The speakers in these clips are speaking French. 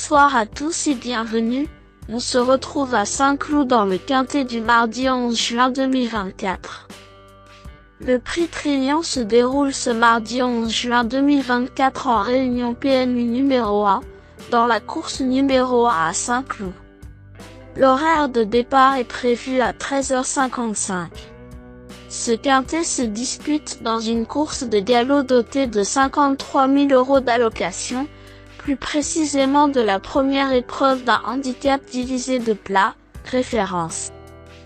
Bonsoir à tous et bienvenue, on se retrouve à Saint-Cloud dans le quintet du mardi 11 juin 2024. Le prix Trillian se déroule ce mardi 11 juin 2024 en réunion PMU numéro 1, dans la course numéro 1 à Saint-Cloud. L'horaire de départ est prévu à 13h55. Ce quintet se dispute dans une course de galop dotée de 53 000 € d'allocation, plus précisément de la première épreuve d'un handicap divisé de plat, référence.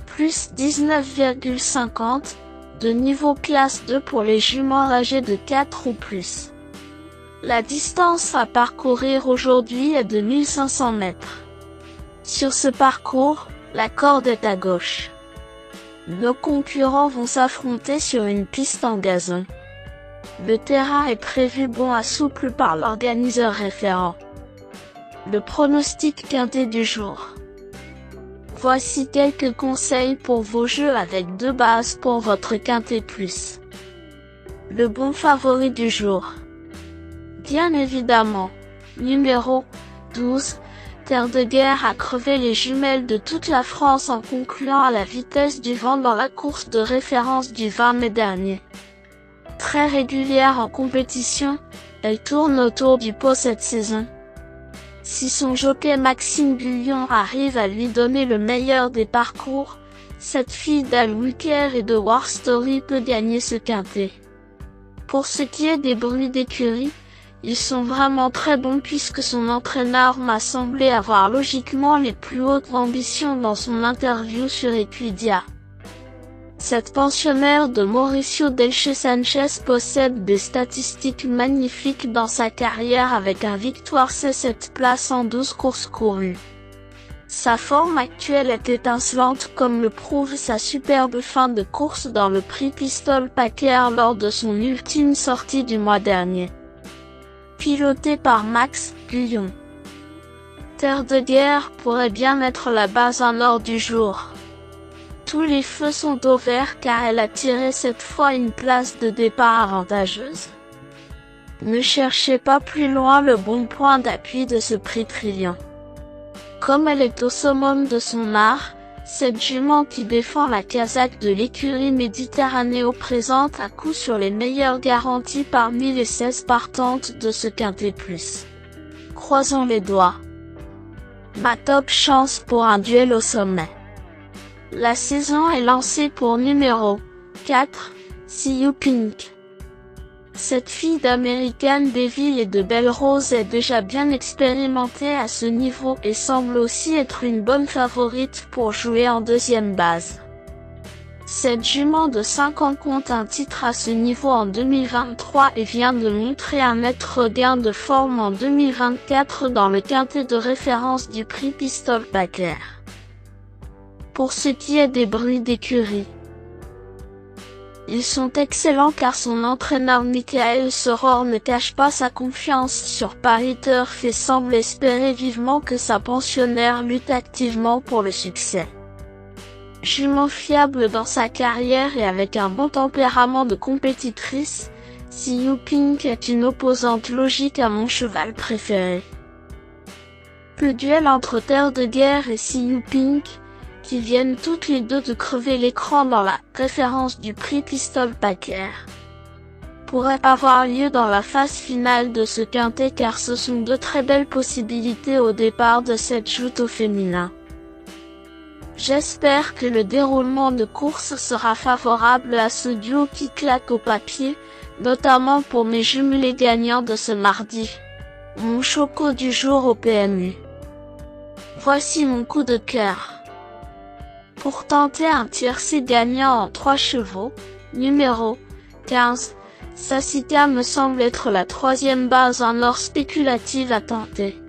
Plus 19,50, de niveau classe 2 pour les juments âgés de 4 ou plus. La distance à parcourir aujourd'hui est de 1500 mètres. Sur ce parcours, la corde est à gauche. Nos concurrents vont s'affronter sur une piste en gazon. Le terrain est prévu bon à souple par l'organiseur référent. Le pronostic quintet du jour. Voici quelques conseils pour vos jeux avec 2 bases pour votre quintet plus. Le bon favori du jour. Bien évidemment, numéro 12, Terre de Guerre a crevé les jumelles de toute la France en concluant à la vitesse du vent dans la course de référence du 20 mai dernier. Très régulière en compétition, elle tourne autour du pot cette saison. Si son jockey Maxime Guyon arrive à lui donner le meilleur des parcours, cette fille d'Al Wicker et de War Story peut gagner ce quintet. Pour ce qui est des bruits d'écurie, ils sont vraiment très bons puisque son entraîneur m'a semblé avoir logiquement les plus hautes ambitions dans son interview sur Equidia. Cette pensionnaire de Mauricio Delche Sanchez possède des statistiques magnifiques dans sa carrière avec un victoire C7 place en 12 courses courues. Sa forme actuelle est étincelante comme le prouve sa superbe fin de course dans le prix Pistol Packer lors de son ultime sortie du mois dernier. Piloté par Max Guyon. Terre de Guerre pourrait bien être la base en or du jour. Tous les feux sont au vert car elle a tiré cette fois une place de départ avantageuse. Ne cherchez pas plus loin le bon point d'appui de ce prix Trillian. Comme elle est au summum de son art, cette jument qui défend la casaque de l'écurie Méditerranéo présente à coup sur les meilleures garanties parmi les 16 partantes de ce quintet plus. Croisons les doigts. Ma top chance pour un duel au sommet. La saison est lancée pour numéro 4, See You Pink. Cette fille d'American Devil et de Belle Rose est déjà bien expérimentée à ce niveau et semble aussi être une bonne favorite pour jouer en deuxième base. Cette jument de 5 ans compte un titre à ce niveau en 2023 et vient de montrer un net regain de forme en 2024 dans le quintet de référence du prix Pistol Packer. Pour ce qui est des bruits d'écurie, ils sont excellents car son entraîneur Michael Soror ne cache pas sa confiance sur Paris Turf et semble espérer vivement que sa pensionnaire lutte activement pour le succès. Jument fiable dans sa carrière et avec un bon tempérament de compétitrice, See You Pink est une opposante logique à mon cheval préféré. Le duel entre Terre de Guerre et See You Pink, qui viennent toutes les deux de crever l'écran dans la référence du prix Pistol Packer, pourrait avoir lieu dans la phase finale de ce quintet car ce sont de très belles possibilités au départ de cette joute au féminin. J'espère que le déroulement de course sera favorable à ce duo qui claque au papier, notamment pour mes jumelés gagnants de ce mardi. Mon choco du jour au PMU. Voici mon coup de cœur. Pour tenter un tiercé gagnant en 3 chevaux, numéro 15, Sassica me semble être la 3e base en or spéculative à tenter.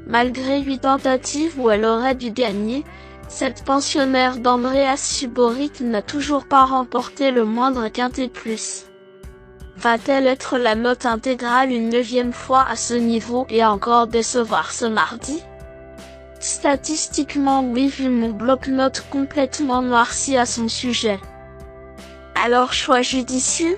Malgré 8 tentatives où elle aurait dû gagner, cette pensionnaire d'Andreas Suboric n'a toujours pas remporté le moindre quintet plus. Va-t-elle être la note intégrale une 9e fois à ce niveau et encore décevoir ce mardi? Statistiquement oui vu mon bloc-notes complètement noirci à son sujet. Alors choix judicieux?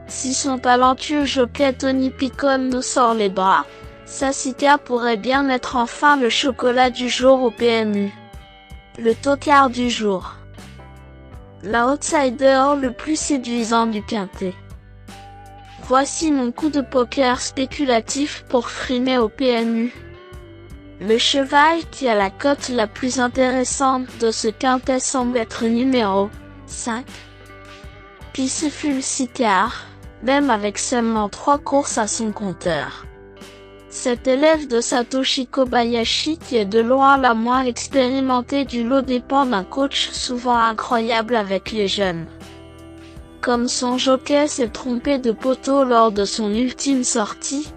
Si son talentueux jockey Tony Picon nous sort les bras, Sassica pourrait bien être enfin le chocolat du jour au PMU. Le tocard du jour. L'outsider le plus séduisant du quintet. Voici mon coup de poker spéculatif pour frimer au PMU. Le cheval qui a la cote la plus intéressante de ce quintet semble être numéro 5. Peaceful Sicar, même avec seulement 3 courses à son compteur. Cet élève de Satoshi Kobayashi qui est de loin la moins expérimentée du lot dépend d'un coach souvent incroyable avec les jeunes. Comme son jockey s'est trompé de poteau lors de son ultime sortie,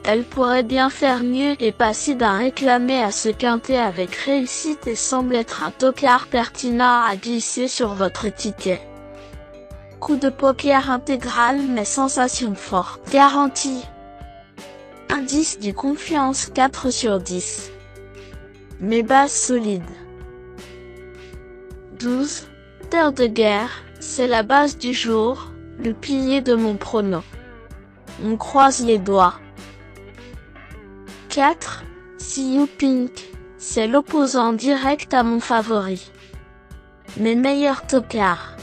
elle pourrait bien faire mieux et passer d'un réclamé à ce quintet avec réussite et semble être un tocard pertinent à glisser sur votre ticket. Coup de poker intégral mais sensation forte. Garantie. Indice du confiance 4 sur 10. Mes bases solides. 12. Terre de guerre, c'est la base du jour, le pilier de mon prono. On croise les doigts. 4. See You Pink, c'est l'opposant direct à mon favori. Mes meilleurs tocards.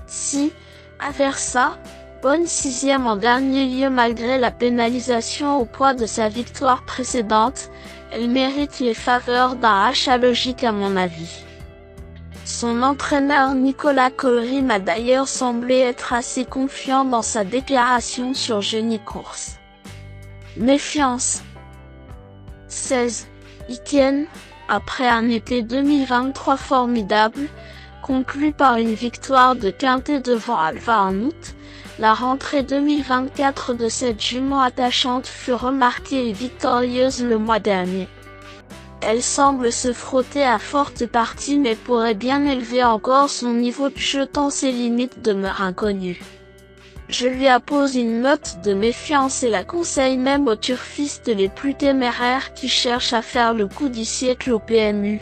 6. Aversa, bonne 6e en dernier lieu malgré la pénalisation au poids de sa victoire précédente, elle mérite les faveurs d'un achat logique à mon avis. Son entraîneur Nicolas Colry m'a d'ailleurs semblé être assez confiant dans sa déclaration sur Jenny Course. Méfiance. 16. Iken, après un été 2023 formidable, conclu par une victoire de quintet devant Alva en août, la rentrée 2024 de cette jument attachante fut remarquée et victorieuse le mois dernier. Elle semble se frotter à forte partie mais pourrait bien élever encore son niveau de jeu tant ses limites demeurent inconnues. Je lui appose une note de méfiance et la conseille même aux turfistes les plus téméraires qui cherchent à faire le coup du siècle au PMU.